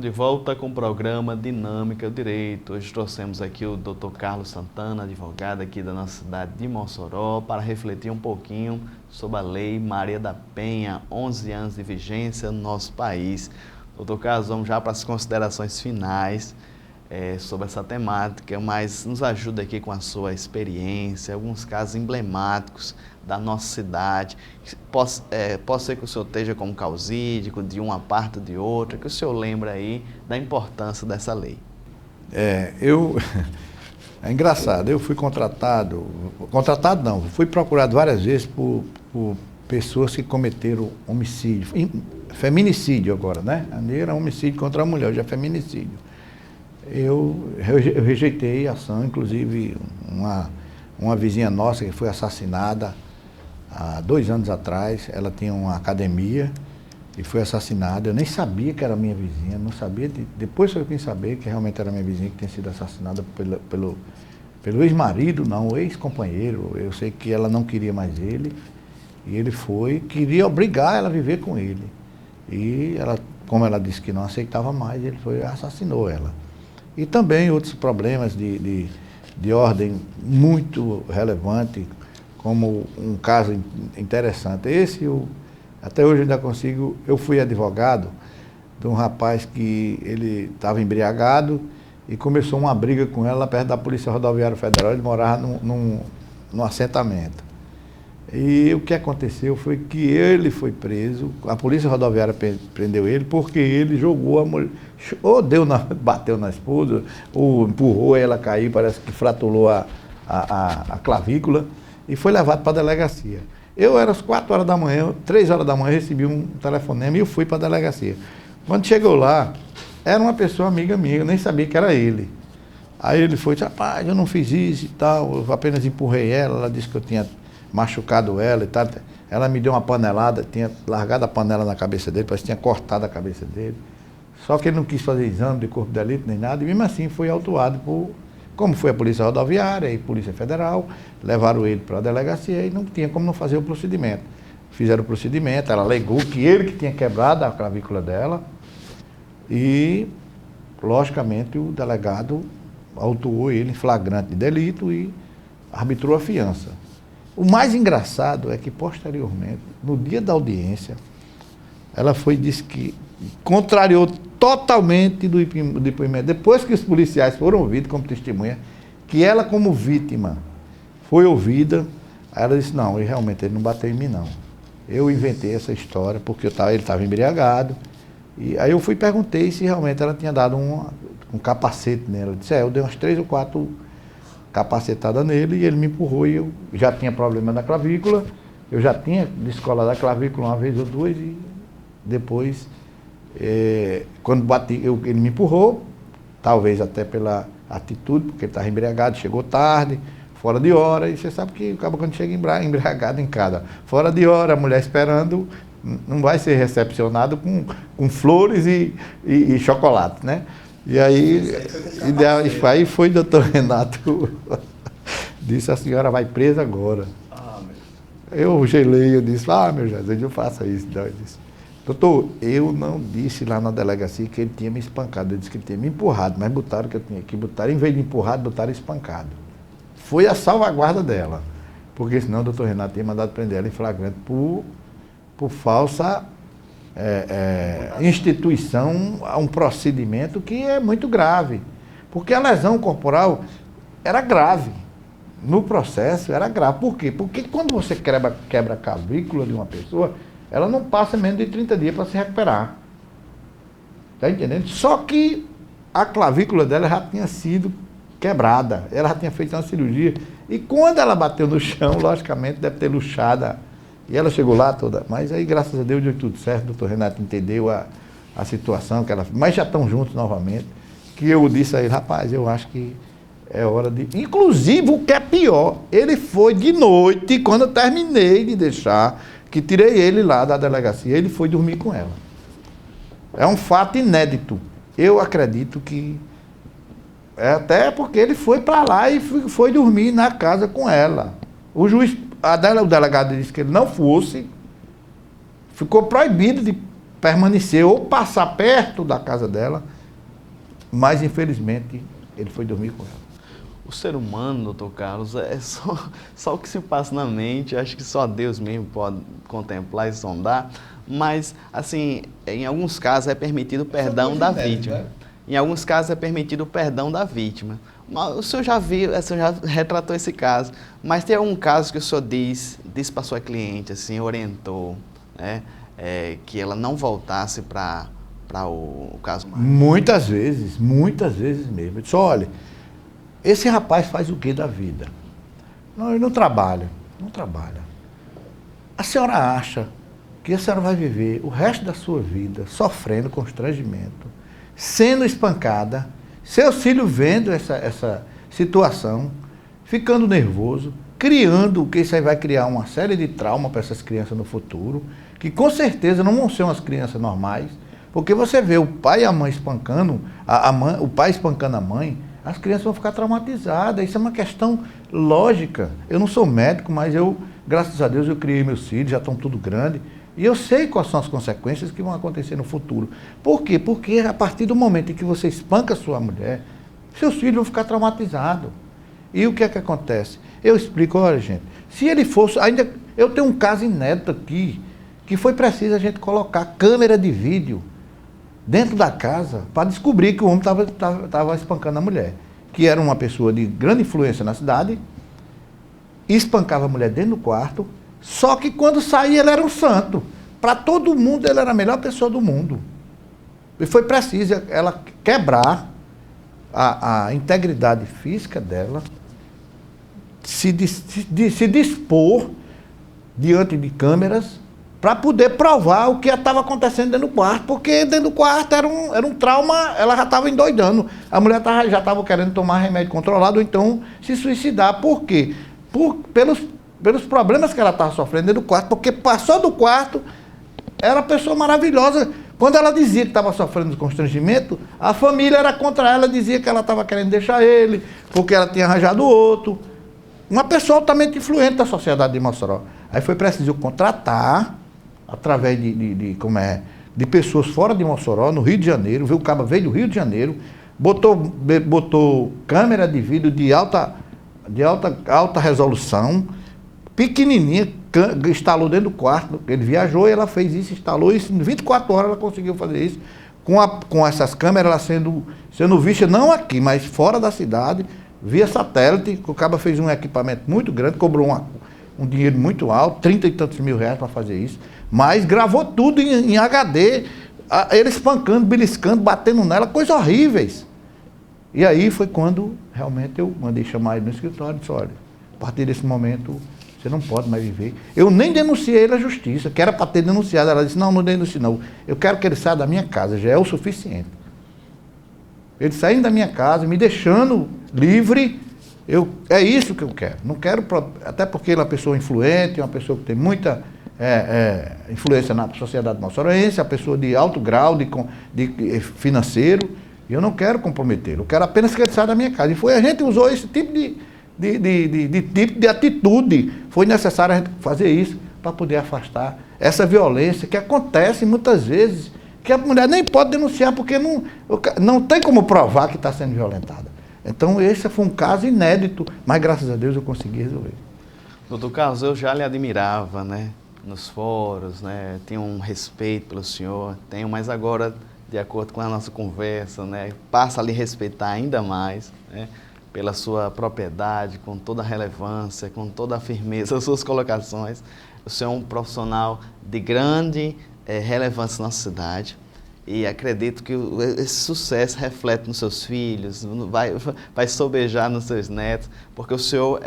Estamos de volta com o programa Dinâmica do Direito. Hoje trouxemos aqui o Dr. Carlos Santana, advogado aqui da nossa cidade de Mossoró, para refletir um pouquinho sobre a Lei Maria da Penha, 11 anos de vigência no nosso país. Dr. Carlos, vamos já para as considerações finais sobre essa temática, mas nos ajuda aqui com a sua experiência, alguns casos emblemáticos da nossa cidade. Pode ser que o senhor esteja como causídico de uma parte ou de outra, que o senhor lembra aí da importância dessa lei. É engraçado, eu fui contratado não, fui procurado várias vezes por pessoas que cometeram homicídio, feminicídio agora, né? Era homicídio contra a mulher, hoje é feminicídio. Eu rejeitei a ação, inclusive uma vizinha nossa que foi assassinada há 2 anos atrás, ela tinha uma academia e foi assassinada. Eu nem sabia que era minha vizinha, não sabia, depois eu vim saber que realmente era minha vizinha que tinha sido assassinada pelo ex-marido, não, o ex-companheiro. Eu sei que ela não queria mais ele e ele queria obrigar ela a viver com ele. E ela, como ela disse que não aceitava mais, ele assassinou ela. E também outros problemas de ordem muito relevante, como um caso interessante. Até hoje ainda consigo, eu fui advogado de um rapaz que ele estava embriagado e começou uma briga com ela lá perto da Polícia Rodoviária Federal. Ele morava num assentamento. E o que aconteceu foi que ele foi preso, a Polícia Rodoviária prendeu ele porque ele jogou a mulher, ou bateu na esposa, ou empurrou, ela caiu, parece que fraturou a clavícula e foi levado para a delegacia. Eu era às 4 horas da manhã, 3 horas da manhã, recebi um telefonema e eu fui para a delegacia. Quando chegou lá, era uma pessoa amiga minha, eu nem sabia que era ele. Aí ele foi e disse: rapaz, eu não fiz isso e tal, eu apenas empurrei ela disse que eu tinha machucado ela e tal. Ela me deu uma panelada, tinha largado a panela na cabeça dele, parece que tinha cortado a cabeça dele. Só que ele não quis fazer exame de corpo de delito nem nada, e mesmo assim foi autuado como foi a Polícia Rodoviária e Polícia Federal, levaram ele para a delegacia e não tinha como não fazer o procedimento. Fizeram o procedimento, ela alegou que ele que tinha quebrado a clavícula dela e, logicamente, o delegado autuou ele em flagrante de delito e arbitrou a fiança. O mais engraçado é que, posteriormente, no dia da audiência, ela disse que contrariou totalmente do depoimento, depois que os policiais foram ouvidos como testemunha, que ela, como vítima, foi ouvida. Aí ela disse: não, realmente ele não bateu em mim, não. Eu inventei essa história porque ele estava embriagado. E aí eu fui e perguntei se realmente ela tinha dado um capacete nela. Ela disse: eu dei umas 3 ou 4 capacetada nele e ele me empurrou e eu já tinha problema na clavícula, eu já tinha descolado a clavícula uma vez ou duas e depois, quando bati, ele me empurrou, talvez até pela atitude, porque ele estava embriagado, chegou tarde, fora de hora, e você sabe que acaba quando chega embriagado em casa, fora de hora, a mulher esperando, não vai ser recepcionado com flores e chocolate, né? E aí foi o doutor Renato, disse: a senhora vai presa agora. Eu gelei, eu disse: meu Jesus, não faça isso. Não. Eu disse: doutor, eu não disse lá na delegacia que ele tinha me espancado, eu disse que ele tinha me empurrado, mas botaram que eu tinha que botar, em vez de empurrado, botaram espancado. Foi a salvaguarda dela, porque senão o doutor Renato tinha mandado prender ela em flagrante por falsa instituição a um procedimento que é muito grave, porque a lesão corporal era grave, no processo era grave. Por quê? Porque quando você quebra a clavícula de uma pessoa, ela não passa menos de 30 dias para se recuperar, está entendendo? Só que a clavícula dela já tinha sido quebrada, ela já tinha feito uma cirurgia, e quando ela bateu no chão, logicamente deve ter luxado. E ela chegou lá toda, mas aí graças a Deus deu tudo certo, o doutor Renato entendeu a situação, mas já estão juntos novamente, que eu disse a ele: rapaz, eu acho que é hora de... Inclusive, o que é pior, ele foi de noite, quando eu terminei de deixar, que tirei ele lá da delegacia, ele foi dormir com ela. É um fato inédito. Eu acredito que... até porque ele foi para lá e foi dormir na casa com ela. O delegado disse que ele não fosse, ficou proibido de permanecer ou passar perto da casa dela, mas infelizmente ele foi dormir com ela. O ser humano, doutor Carlos, é só o que se passa na mente, acho que só Deus mesmo pode contemplar e sondar, mas, assim, em alguns casos é permitido o perdão da vítima. Né? Em alguns casos é permitido o perdão da vítima. O senhor já viu, o senhor já retratou esse caso, mas tem algum caso que o senhor disse para sua cliente, assim, orientou, né, que ela não voltasse para o caso? Muitas vezes mesmo. Eu disse, olha, esse rapaz faz o que da vida? Não, ele não trabalha. A senhora acha que a senhora vai viver o resto da sua vida sofrendo constrangimento, sendo espancada, seus filhos vendo essa situação, ficando nervoso, criando, que isso aí vai criar uma série de trauma para essas crianças no futuro, que com certeza não vão ser umas crianças normais, porque você vê o pai e a mãe espancando, o pai espancando a mãe, as crianças vão ficar traumatizadas. Isso é uma questão lógica. Eu não sou médico, mas graças a Deus, eu criei meus filhos, já estão tudo grandes, e eu sei quais são as consequências que vão acontecer no futuro. Por quê? Porque a partir do momento em que você espanca a sua mulher, seus filhos vão ficar traumatizados. E o que é que acontece? Eu explico, olha, gente, se ele fosse... eu tenho um caso inédito aqui, que foi preciso a gente colocar câmera de vídeo dentro da casa para descobrir que o homem estava espancando a mulher, que era uma pessoa de grande influência na cidade, espancava a mulher dentro do quarto, só que quando saía ele era um santo. Para todo mundo ele era a melhor pessoa do mundo. E foi preciso ela quebrar a integridade física dela, se dispor diante de câmeras para poder provar o que estava acontecendo dentro do quarto, porque dentro do quarto era um trauma, ela já estava endoidando. A mulher já estava querendo tomar remédio controlado, ou então se suicidar. Por quê? Pelos problemas que ela estava sofrendo dentro do quarto, porque passou do quarto, era uma pessoa maravilhosa. Quando ela dizia que estava sofrendo constrangimento, a família era contra ela, dizia que ela estava querendo deixar ele, porque ela tinha arranjado outro. Uma pessoa altamente influente da sociedade de Mossoró. Aí foi preciso contratar, através de pessoas fora de Mossoró, no Rio de Janeiro, o cabo veio do Rio de Janeiro, botou câmera de vídeo de alta resolução, pequenininha, instalou dentro do quarto. Ele viajou e ela fez isso, instalou isso, em 24 horas ela conseguiu fazer isso, com essas câmeras ela sendo vista não aqui, mas fora da cidade, via satélite. O cabo fez um equipamento muito grande, cobrou um dinheiro muito alto, 30 e tantos mil reais para fazer isso, mas gravou tudo em HD, ele espancando, beliscando, batendo nela, coisas horríveis. E aí foi quando realmente eu mandei chamar ele no escritório e disse, olha, a partir desse momento você não pode mais viver. Eu nem denunciei ele à justiça, que era para ter denunciado. Ela disse, não denuncie não, eu quero que ele saia da minha casa, já é o suficiente. Ele saindo da minha casa, me deixando livre, é isso que eu quero. Não quero, até porque ele é uma pessoa influente, uma pessoa que tem muita influência na sociedade moçoroense, uma pessoa de alto grau de financeiro, e eu não quero comprometê-lo, eu quero apenas que ele saia da minha casa. E a gente usou esse tipo de atitude, foi necessário a gente fazer isso para poder afastar essa violência que acontece muitas vezes, que a mulher nem pode denunciar porque não tem como provar que está sendo violentada. Então esse foi um caso inédito, mas graças a Deus eu consegui resolver. Doutor Carlos, eu já lhe admirava, né, nos fóruns, né, tinha um respeito pelo senhor, tenho, mas agora, de acordo com a nossa conversa, né, passa a lhe respeitar ainda mais, né, pela sua propriedade, com toda a relevância, com toda a firmeza das suas colocações. O senhor é um profissional de grande relevância na nossa cidade e acredito que esse sucesso reflete nos seus filhos, vai sobejar nos seus netos, porque o senhor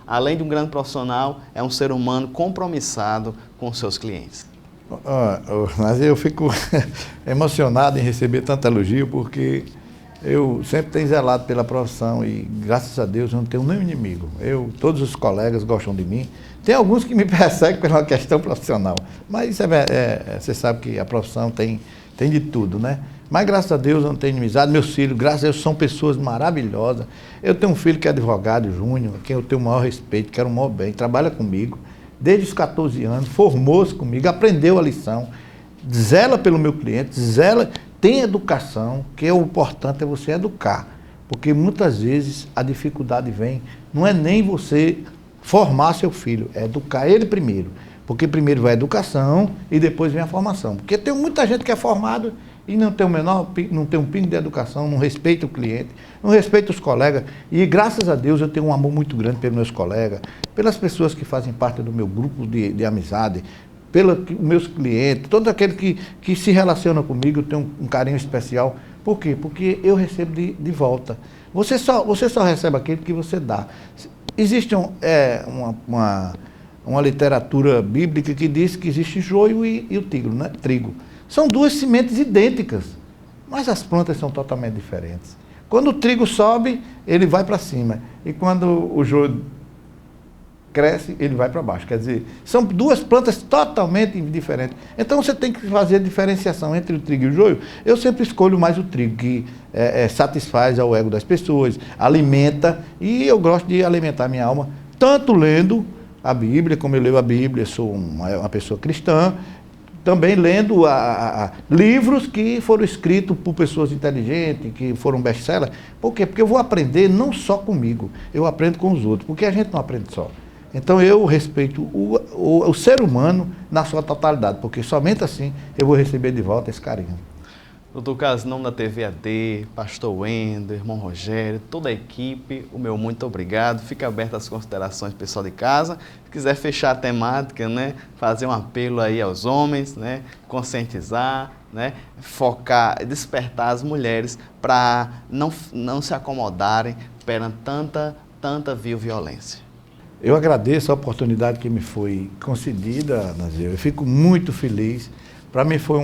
além de um grande profissional, é um ser humano compromissado com os seus clientes. Mas eu fico emocionado em receber tanto elogio, porque eu sempre tenho zelado pela profissão e, graças a Deus, eu não tenho nenhum inimigo. Todos os colegas gostam de mim. Tem alguns que me perseguem pela questão profissional, mas isso você sabe que a profissão tem de tudo, né? Mas, graças a Deus, eu não tenho inimizade. Meus filhos, graças a Deus, são pessoas maravilhosas. Eu tenho um filho que é advogado, Júnior, a quem eu tenho o maior respeito, quero o maior bem, trabalha comigo desde os 14 anos, formou-se comigo, aprendeu a lição, zela pelo meu cliente, tem educação, que é o importante é você educar. Porque muitas vezes a dificuldade vem, não é nem você formar seu filho, é educar ele primeiro. Porque primeiro vai a educação e depois vem a formação. Porque tem muita gente que é formado e não tem não tem um pingo de educação, não respeita o cliente, não respeita os colegas. E graças a Deus eu tenho um amor muito grande pelos meus colegas, pelas pessoas que fazem parte do meu grupo de amizade, pelos meus clientes, todos aqueles que se relacionam comigo, eu tenho um carinho especial. Por quê? Porque eu recebo de volta. Você só recebe aquilo que você dá. Existe uma literatura bíblica que diz que existe joio e o trigo. São duas sementes idênticas, mas as plantas são totalmente diferentes. Quando o trigo sobe, ele vai para cima. E quando o joio cresce, ele vai para baixo. Quer dizer, são duas plantas totalmente diferentes. Então você tem que fazer a diferenciação entre o trigo e o joio. Eu sempre escolho mais o trigo, que satisfaz ao ego das pessoas, alimenta, e eu gosto de alimentar minha alma, tanto lendo a Bíblia, como eu leio a Bíblia, sou uma pessoa cristã, também lendo livros que foram escritos por pessoas inteligentes, que foram best-sellers. Por quê? Porque eu vou aprender não só comigo, eu aprendo com os outros, porque a gente não aprende só. Então eu respeito o ser humano na sua totalidade, porque somente assim eu vou receber de volta esse carinho. Doutor Carlos, em nome da TV AD, pastor Wender, irmão Rogério, toda a equipe, o meu muito obrigado. Fica aberto às considerações pessoal de casa. Se quiser fechar a temática, né, fazer um apelo aí aos homens, né, conscientizar, né, focar, despertar as mulheres para não se acomodarem perante tanta violência. Eu agradeço a oportunidade que me foi concedida, Nazir. Eu fico muito feliz. Para mim foi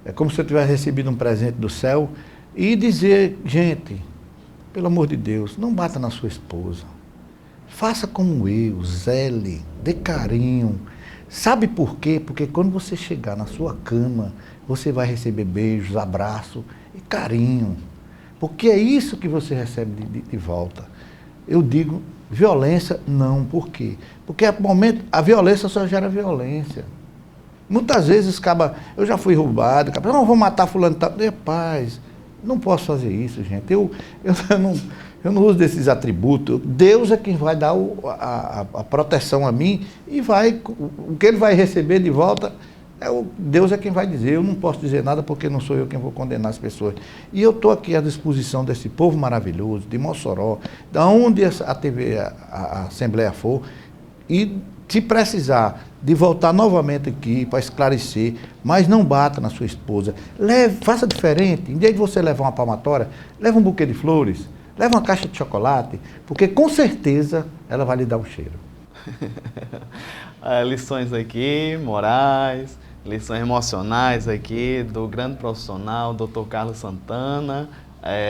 é como se eu tivesse recebido um presente do céu e dizer, gente, pelo amor de Deus, não bata na sua esposa. Faça como eu, zele, dê carinho. Sabe por quê? Porque quando você chegar na sua cama, você vai receber beijos, abraços e carinho. Porque é isso que você recebe de volta. Eu digo, violência não. Por quê? Porque a violência só gera violência. Muitas vezes eu já fui roubado, não vou matar fulano, tal. Rapaz, não posso fazer isso, gente. Eu não uso desses atributos. Deus é quem vai dar a proteção a mim e o que ele vai receber de volta, Deus é quem vai dizer. Eu não posso dizer nada porque não sou eu quem vou condenar as pessoas. E eu estou aqui à disposição desse povo maravilhoso, de Mossoró, da onde a TV, a Assembleia for, e se precisar de voltar novamente aqui para esclarecer, mas não bata na sua esposa. Faça diferente. Em vez de você levar uma palmatória, leva um buquê de flores, leva uma caixa de chocolate, porque com certeza ela vai lhe dar um cheiro. Lições aqui, morais, lições emocionais aqui do grande profissional, Dr. Carlos Santana,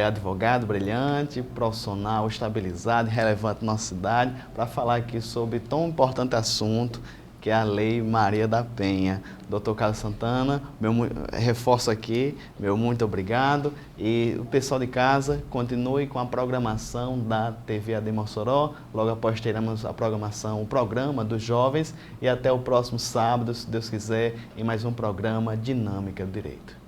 advogado brilhante, profissional estabilizado e relevante na nossa cidade, para falar aqui sobre tão importante assunto que é a Lei Maria da Penha. Dr. Carlos Santana, reforço aqui, meu muito obrigado. E o pessoal de casa, continue com a programação da TV AD Mossoró. Logo após teremos a programação, o programa dos jovens. E até o próximo sábado, se Deus quiser, em mais um programa Dinâmica do Direito.